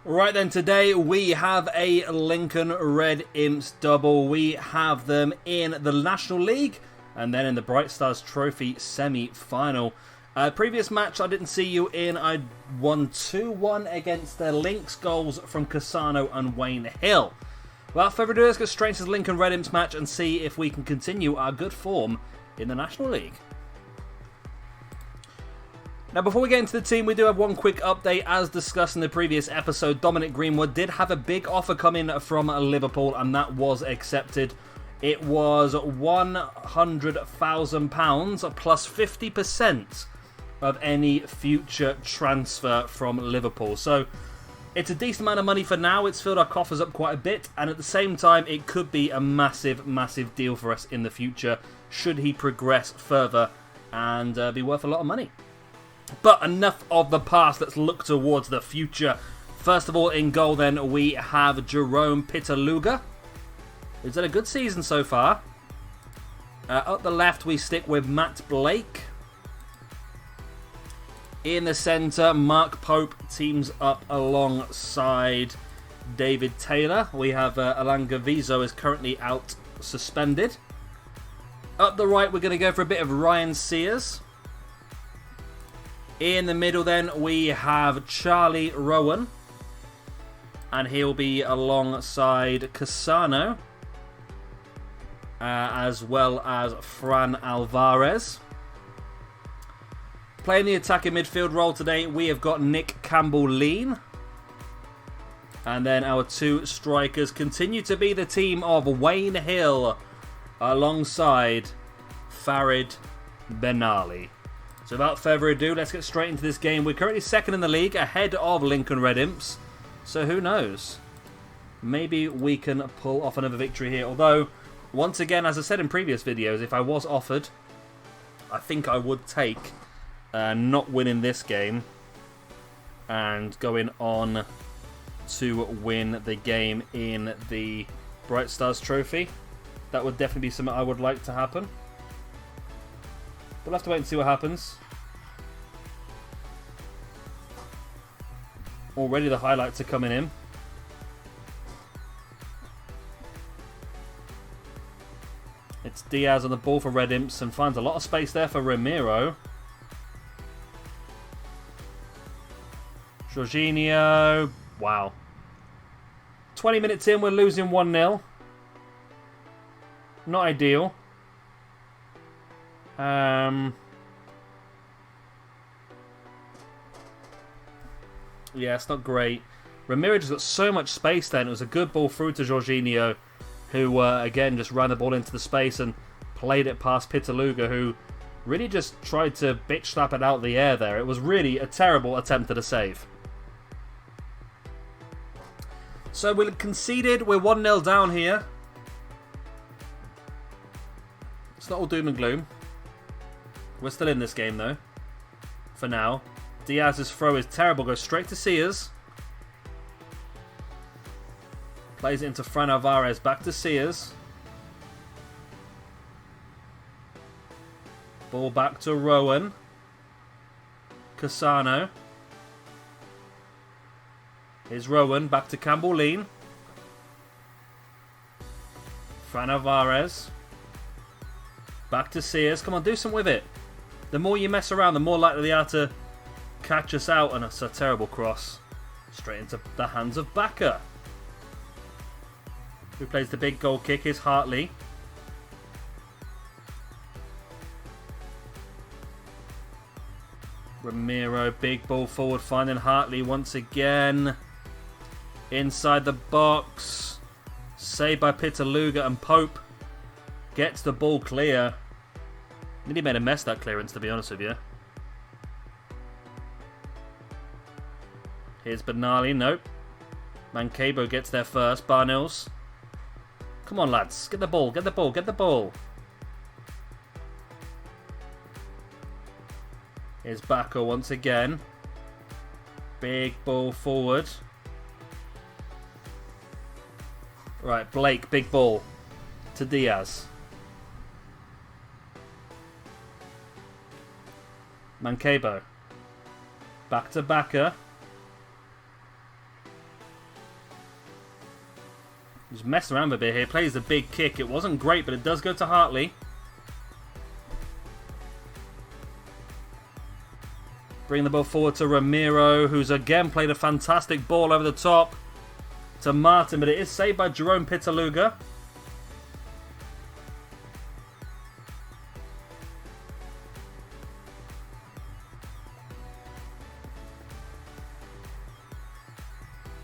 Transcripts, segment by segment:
Right then, today we have a Lincoln Red Imps double. We have them in the National League and then in the Bright Stars Trophy semi-final. Previous match I didn't see you in. I won 2-1 against the Lynx, goals from Cassano and Wayne Hill. Without further ado, let's get straight into the Lincoln Red Imps match and see if we can continue our good form in the National League. Now, before we get into the team, we do have one quick update. As discussed in the previous episode, Dominic Greenwood did have a big offer come in from Liverpool, and that was accepted. It was £100,000 plus 50% of any future transfer from Liverpool. So, it's a decent amount of money for now. It's filled our coffers up quite a bit, and at the same time, it could be a massive, massive deal for us in the future, should he progress further and be worth a lot of money. But enough of the past, let's look towards the future. First of all, in goal then, we have Jerome Pitaluga. He's had a good season so far. Up the left, we stick with Matt Blake. In the centre, Mark Pope teams up alongside David Taylor. We have Alan Gavizo is currently out suspended. Up the right, we're going to go for a bit of Ryan Sears. In the middle then, we have Charlie Rowan. And he'll be alongside Cassano. As well as Fran Alvarez. Playing the attacking midfield role today, we have got Nick Campbell-Lean. And then our two strikers continue to be the team of Wayne Hill alongside Farid Benali. So without further ado, let's get straight into this game. We're currently second in the league, ahead of Lincoln Red Imps. So who knows? Maybe we can pull off another victory here. Although, once again, as I said in previous videos, if I was offered, I think I would take not winning this game and going on to win the game in the Bright Stars Trophy. That would definitely be something I would like to happen. We'll have to wait and see what happens. Already the highlights are coming in. It's Diaz on the ball for Red Imps and finds a lot of space there for Ramiro. Jorginho. Wow. 20 minutes in, we're losing 1-0. Not ideal. Yeah, it's not great. Ramiro just got so much space then. It was a good ball through to Jorginho, who, again, just ran the ball into the space and played it past Pitaluga, who really just tried to bitch slap it out of the air there. It was really a terrible attempt at a save. So we conceded. We're 1-0 down here. It's not all doom and gloom. We're still in this game, though. For now. Diaz's throw is terrible. Goes straight to Sears. Plays it into Fran Alvarez. Back to Sears. Ball back to Rowan. Cassano. Here's Rowan. Back to Campbell-Lean. Fran Alvarez. Back to Sears. Come on, do something with it. The more you mess around, the more likely they are to catch us out. And it's a terrible cross. Straight into the hands of Baka. Who plays the big goal kick is Hartley. Ramiro, big ball forward, finding Hartley once again. Inside the box. Saved by Pitaluga, and Pope gets the ball clear. Nearly made a mess that clearance, to be honest with you. Here's Benali. Nope. Mancebo gets there first. Barnils. Come on, lads. Get the ball. Get the ball. Get the ball. Here's Bako once again. Big ball forward. Right, Blake. Big ball to Diaz. Mancebo. Back to Baka. Just messing around a bit here. Plays a big kick. It wasn't great, but it does go to Hartley. Bring the ball forward to Ramiro, who's again played a fantastic ball over the top to Martin, but it is saved by Jerome Pitaluga.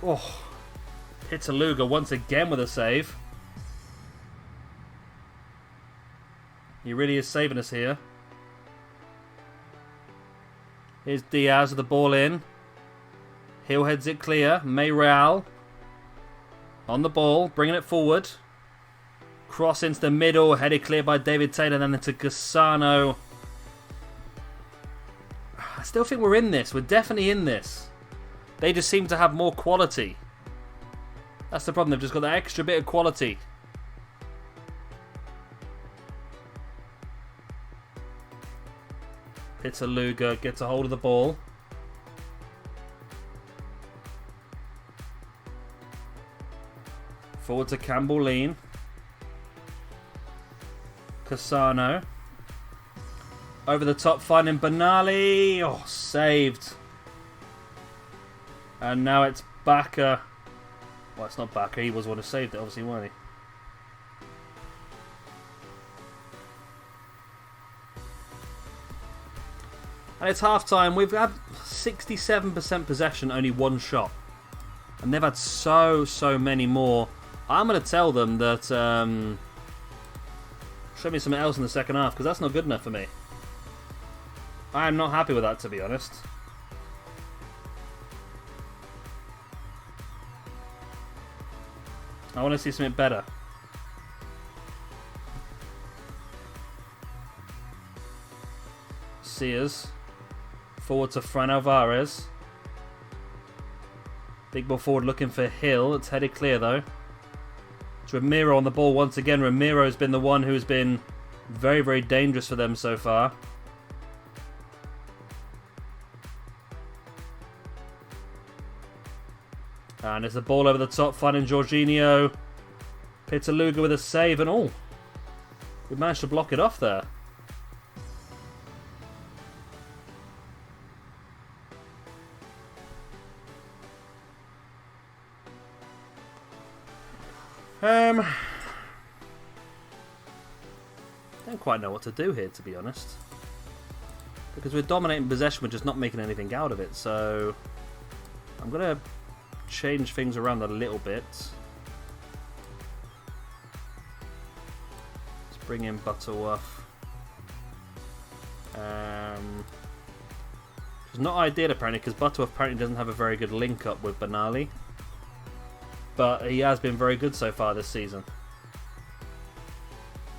Oh, Pitaluga once again with a save. He really is saving us here. Here's Diaz with the ball in. Hill heads it clear. Mayreal on the ball, bringing it forward. Cross into the middle, headed clear by David Taylor, then into Cassano. I still think we're in this. We're definitely in this. They just seem to have more quality. That's the problem. They've just got that extra bit of quality. Pitaluga gets a hold of the ball. Forward to Campbell Lean. Cassano. Over the top, finding Benali. Oh, saved. And now it's Baka. Well, it's not Baka. He was the one who saved it, obviously, wasn't he? And it's half-time. We've had 67% possession, only one shot. And they've had so many more. I'm going to tell them that... show me something else in the second half, because that's not good enough for me. I am not happy with that, to be honest. I want to see something better. Sears. Forward to Fran Alvarez. Big ball forward looking for Hill. It's headed clear though. It's Ramiro on the ball once again. Ramiro's been the one who's been very dangerous for them so far. And it's the ball over the top, finding Jorginho. Pitaluga with a save and all. We managed to block it off there. Don't quite know what to do here, to be honest. Because we're dominating possession, we're just not making anything out of it. So I'm going to change things around a little bit. Let's bring in Butterworth. It's not ideal apparently, because Butterworth apparently doesn't have a very good link up with Benali. But he has been very good so far this season.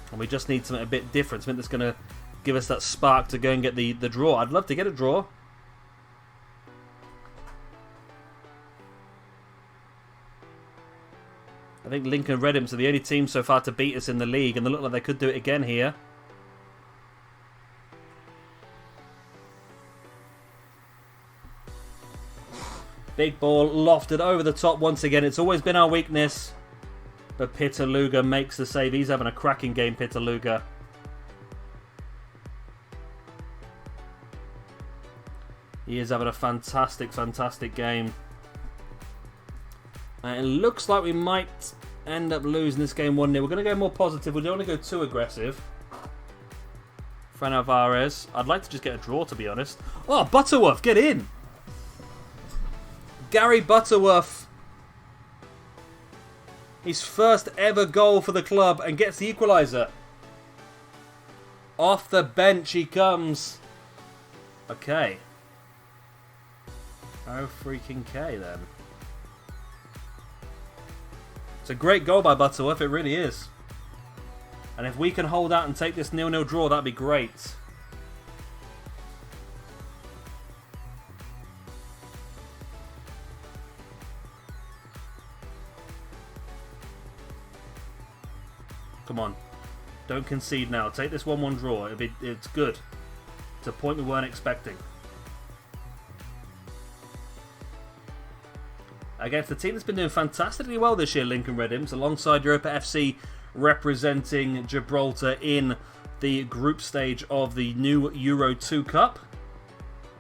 And we just need something a bit different, something that's going to give us that spark to go and get the draw. I'd love to get a draw. I think Lincoln Redhams are the only team so far to beat us in the league, and they look like they could do it again here. Big ball lofted over the top once again. It's always been our weakness. But Pitaluga makes the save. He's having a cracking game, Pitaluga. He is having a fantastic game. It looks like we might end up losing this game 1-0. We're going to go more positive. We don't want to go too aggressive. Fran Alvarez. I'd like to just get a draw, to be honest. Oh, Butterworth, get in! Gary Butterworth. His first ever goal for the club and gets the equaliser. Off the bench he comes. Okay. Oh freaking K then. It's a great goal by Butterworth, it really is. And if we can hold out and take this 0-0 draw, that'd be great. Come on. Don't concede now. Take this 1-1 draw. It's good. It's a point we weren't expecting. against the team that's been doing fantastically well this year, Lincoln Red Imps, alongside Europa FC representing Gibraltar in the group stage of the new Euro 2 Cup.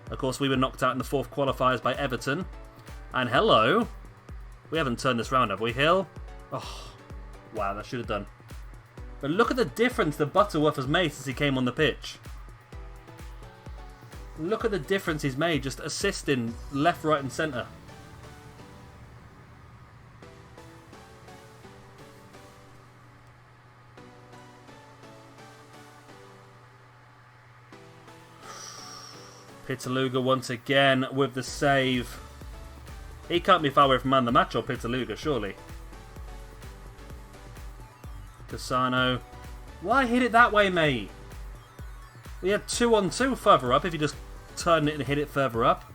Of course, we were knocked out in the fourth qualifiers by Everton. And hello. We haven't turned this round, have we, Hill? Oh, wow, that should have done. But look at the difference that Butterworth has made since he came on the pitch. Look at the difference he's made, just assisting left, right and centre. Pitaluga once again with the save. He can't be far away from man the match or Pitaluga, surely. Cassano. Why hit it that way, mate? We had 2-on-2 further up if you just turn it and hit it further up.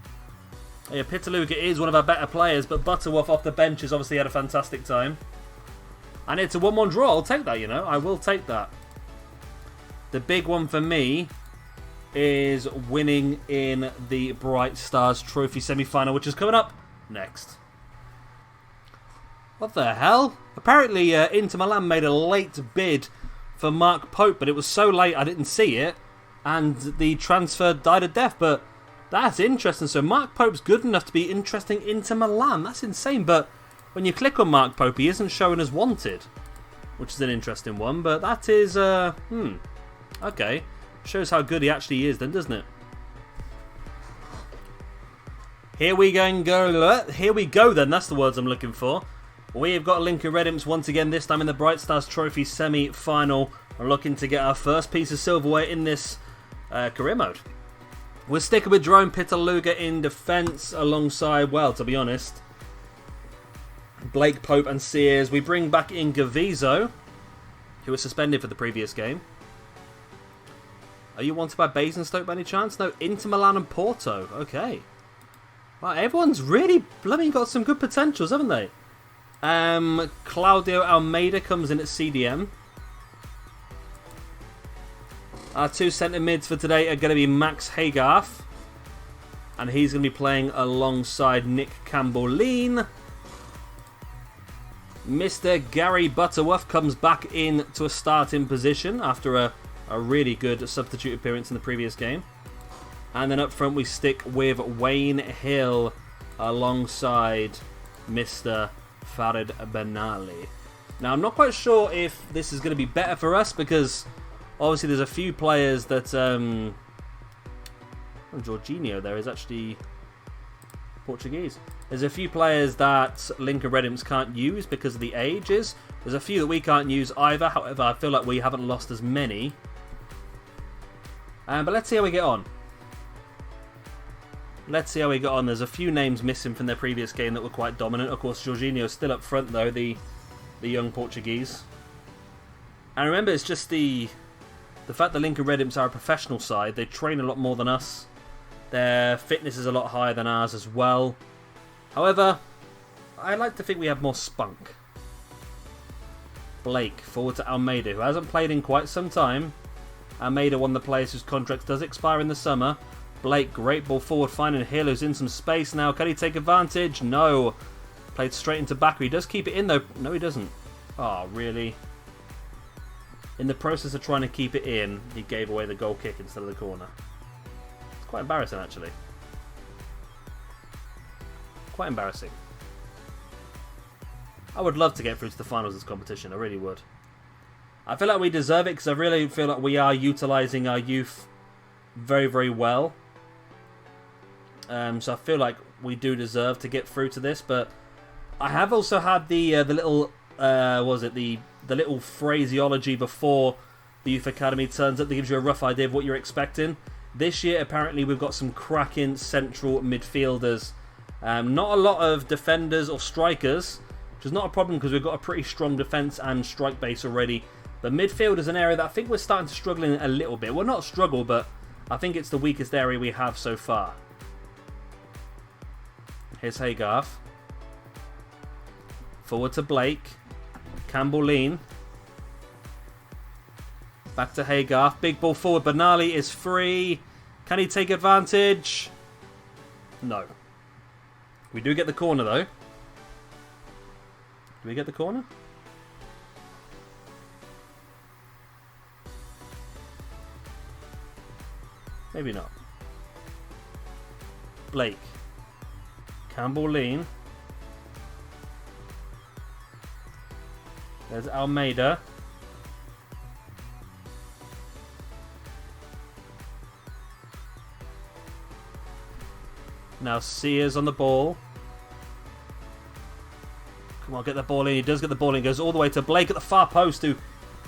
Yeah, Pitaluga is one of our better players, but Butterworth off the bench has obviously had a fantastic time. And it's a 1-1 draw. I'll take that, you know. I will take that. The big one for me is winning in the Bright Stars Trophy semi-final, which is coming up next. What the hell? Apparently Inter Milan made a late bid for Mark Pope, but it was so late I didn't see it, and the transfer died a death. But that's interesting. So Mark Pope's good enough to be interesting Inter Milan. That's insane. But when you click on Mark Pope, he isn't shown as wanted, which is an interesting one. But that is okay. Shows how good he actually is then, doesn't it? Here we go then, that's the words I'm looking for. We've got Lincoln Red Imps once again, this time in the Bright Stars Trophy semi-final. We're looking to get our first piece of silverware in this career mode. We're sticking with Jerome Pitaluga in defence alongside, well, to be honest, Blake, Pope and Sears. We bring back in Gavizo, who was suspended for the previous game. Are you wanted by Basingstoke by any chance? No, Inter Milan and Porto. Okay. Wow, everyone's really blooming got some good potentials, haven't they? Claudio Almeida comes in at CDM. Our two centre mids for today are going to be Max Haygarth. And he's going to be playing alongside Nick Campbell-Lean. Mr. Gary Butterworth comes back in to a starting position after a really good substitute appearance in the previous game. And then up front we stick with Wayne Hill alongside Mr. Farid Benali. Now I'm not quite sure if this is going to be better for us because obviously there's a few players that... Jorginho there is actually Portuguese. There's a few players that Lincoln Red Imps can't use because of the ages. There's a few that we can't use either. However, I feel like we haven't lost as many. But let's see how we get on. Let's see how we got on. There's a few names missing from their previous game that were quite dominant. Of course, Jorginho's still up front, though, the young Portuguese. And remember, it's just the fact that Lincoln Red Imps are a professional side. They train a lot more than us. Their fitness is a lot higher than ours as well. However, I like to think we have more spunk. Blake, forward to Almeida, who hasn't played in quite some time. Almeida, one of the players whose contract does expire in the summer. Blake, great ball forward, finding Hill, who's in some space now. Can he take advantage? No. Played straight into Bakker. He does keep it in, though. No, he doesn't. Oh, really? In the process of trying to keep it in, he gave away the goal kick instead of the corner. It's quite embarrassing, actually. Quite embarrassing. I would love to get through to the finals of this competition. I really would. I feel like we deserve it because I really feel like we are utilising our youth very, very well. So I feel like we do deserve to get through to this. But I have also had the little the little phraseology before the youth academy turns up that gives you a rough idea of what you're expecting. This year, apparently, we've got some cracking central midfielders. Not a lot of defenders or strikers, which is not a problem because we've got a pretty strong defence and strike base already. But midfield is an area that I think we're starting to struggle in a little bit. Well, not struggle, but I think it's the weakest area we have so far. Here's Haygarth. Forward to Blake. Campbell-Lean. Back to Haygarth. Big ball forward. Benali is free. Can he take advantage? No. We do get the corner, though. Do we get the corner? Maybe not. Blake. Campbell lean. There's Almeida. Now Sears on the ball. Come on, get the ball in. He does get the ball in. Goes all the way to Blake at the far post, who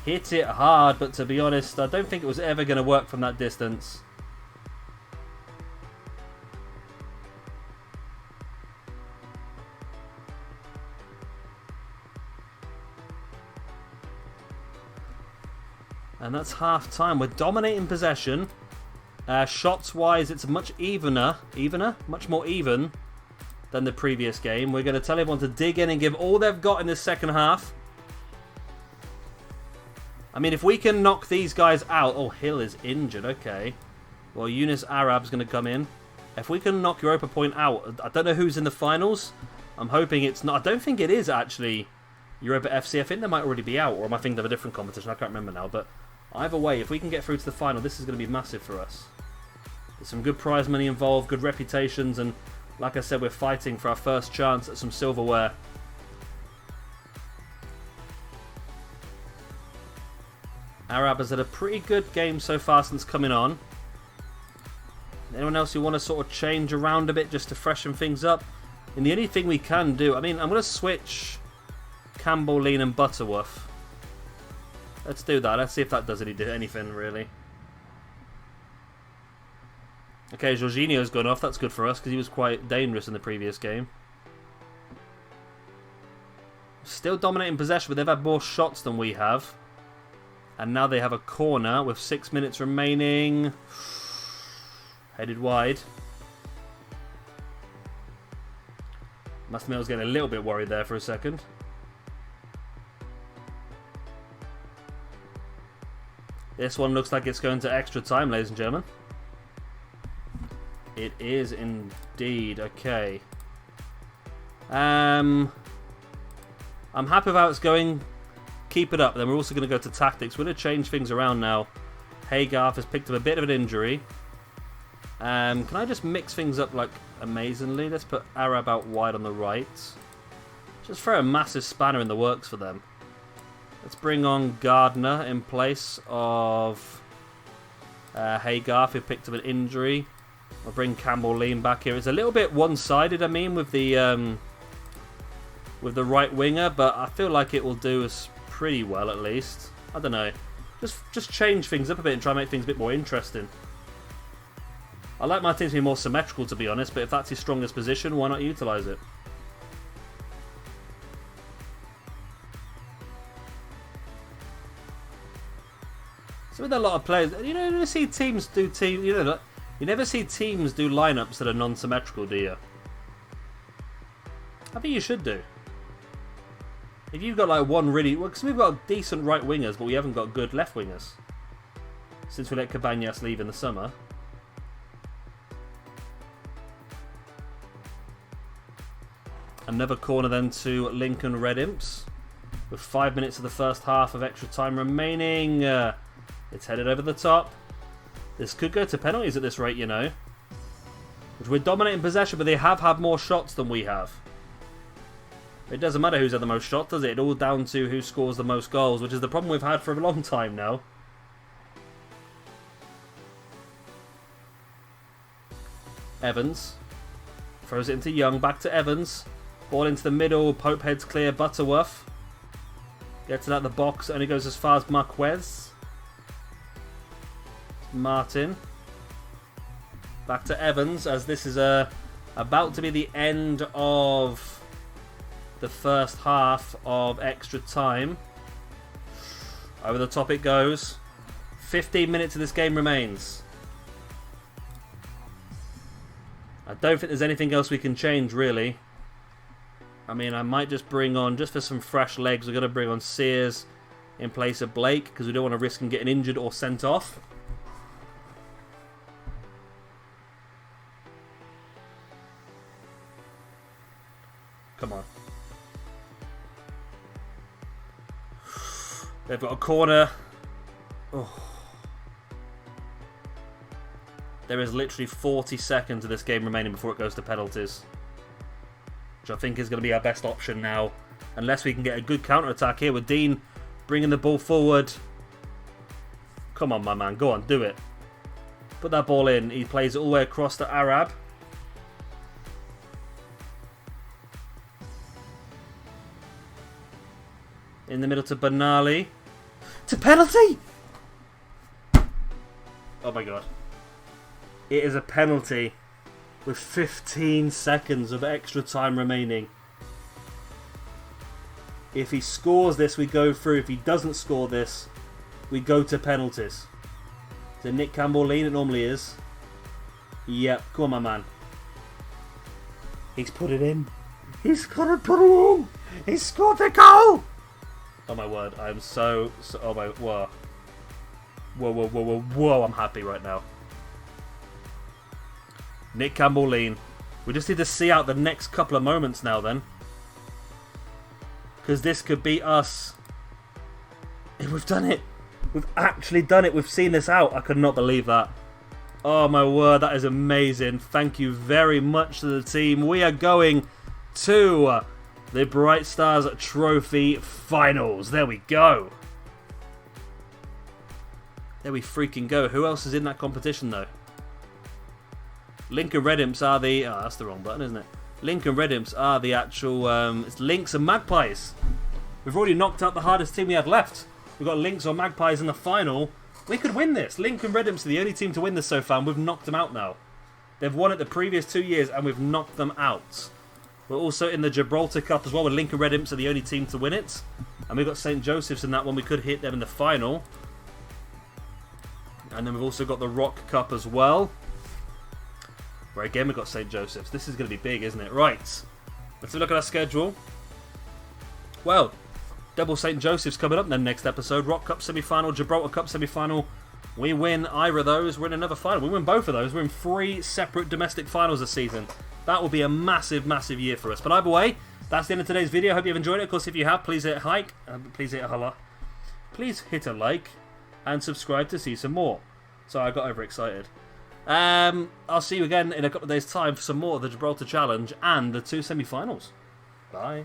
hit it hard. But to be honest, I don't think it was ever going to work from that distance. And that's half time. We're dominating possession. Shots-wise, it's much much more even than the previous game. We're going to tell everyone to dig in and give all they've got in this second half. I mean, if we can knock these guys out... Oh, Hill is injured. Okay. Well, Yunus Arab's going to come in. If we can knock Europa Point out... I don't know who's in the finals. I'm hoping it's not... I don't think it is, actually, Europa FC. I think they might already be out. Or am I thinking of a different competition? I can't remember now. But either way, if we can get through to the final, this is going to be massive for us. There's some good prize money involved, good reputations, and like I said, we're fighting for our first chance at some silverware. Arab has had a pretty good game so far since coming on. Anyone else who want to sort of change around a bit just to freshen things up? And the only thing we can do, I mean, I'm going to switch Campbell, Lean and Butterworth. Let's do that. Let's see if that does anything, really. Okay, Jorginho's gone off. That's good for us because he was quite dangerous in the previous game. Still dominating possession, but they've had more shots than we have. And now they have a corner with 6 minutes remaining. Headed wide. Massimiliano's getting a little bit worried there for a second. This one looks like it's going to extra time, ladies and gentlemen. It is indeed. Okay. I'm happy with how it's going. Keep it up. Then we're also going to go to tactics. We're going to change things around now. Haygarth has picked up a bit of an injury. Can I just mix things up like amazingly? Let's put Arab out wide on the right. Just throw a massive spanner in the works for them. Let's bring on Gardner in place of Haygarth, who picked up an injury. I'll bring Campbell Lean back here. It's a little bit one-sided, I mean, with the right winger, but I feel like it will do us pretty well at least. I don't know. Just change things up a bit and try and make things a bit more interesting. I like my team to be more symmetrical, to be honest, but if that's his strongest position, why not utilise it? So with a lot of players, you never see teams do you never see teams do lineups that are non-symmetrical, do you? I think you should do. If you've got like one really... Well, because we've got decent right wingers, but we haven't got good left wingers. Since we let Cabanas leave in the summer. Another corner then to Lincoln Red Imps. With 5 minutes of the first half of extra time remaining. It's headed over the top. This could go to penalties at this rate, you know. Which we're dominating possession, but they have had more shots than we have. It doesn't matter who's had the most shots, does it? It's all down to who scores the most goals, which is the problem we've had for a long time now. Evans throws it into Young, back to Evans. Ball into the middle, Pope heads clear, Butterworth gets it out of the box, only goes as far as Marquez. Martin. Back to Evans, as this is about to be the end of the first half of extra time. Over the top it goes. 15 minutes of this game remains. I don't think there's anything else we can change, really. I mean, I might just bring on, just for some fresh legs, we're going to bring on Sears in place of Blake, because we don't want to risk him getting injured or sent off. Come on. They've got a corner. Oh. There is literally 40 seconds of this game remaining before it goes to penalties. Which I think is going to be our best option now. Unless we can get a good counter-attack here with Dean bringing the ball forward. Come on, my man. Go on, do it. Put that ball in. He plays it all the way across to Arab. In the middle to Benali. To penalty! Oh my god. It is a penalty with 15 seconds of extra time remaining. If he scores this, we go through. If he doesn't score this, we go to penalties. Is it Nick Campbell lean? It normally is. Yep, come on, my man. He's put it in. He's gonna put it in. He scored the goal. Oh my word! I'm so oh my whoa. Whoa! I'm happy right now. Nick Campbell lean. We just need to see out the next couple of moments now, then. Because this could be us. We've done it. We've actually done it. We've seen this out. I could not believe that. Oh my word, that is amazing. Thank you very much to the team. We are going to the Bright Stars Trophy Finals. There we go. There we freaking go. Who else is in that competition, though? Lincoln Red Imps are the... Oh, that's the wrong button, isn't it? Lincoln Red Imps are the actual... it's Lynx and Magpies. We've already knocked out the hardest team we had left. We've got Lynx or Magpies in the final. We could win this. Lincoln Red Imps are the only team to win this so far, and we've knocked them out now. They've won it the previous 2 years, and we've knocked them out. We're also in the Gibraltar Cup as well, where Lincoln Red Imps are the only team to win it. And we've got St. Joseph's in that one. We could hit them in the final. And then we've also got the Rock Cup as well, where again we've got St. Joseph's. This is going to be big, isn't it? Right. Let's have a look at our schedule. Well, double St. Joseph's coming up then next episode. Rock Cup semi-final, Gibraltar Cup semi-final. We win either of those, we're in another final. We win both of those. We're in 3 separate domestic finals this season. That will be a massive, massive year for us. But either way, that's the end of today's video. I hope you've enjoyed it. Of course, if you have, please hit a like. Please hit a like and subscribe to see some more. Sorry, I got overexcited. I'll see you again in a couple of days' time for some more of the Gibraltar Challenge and the 2 semi-finals. Bye.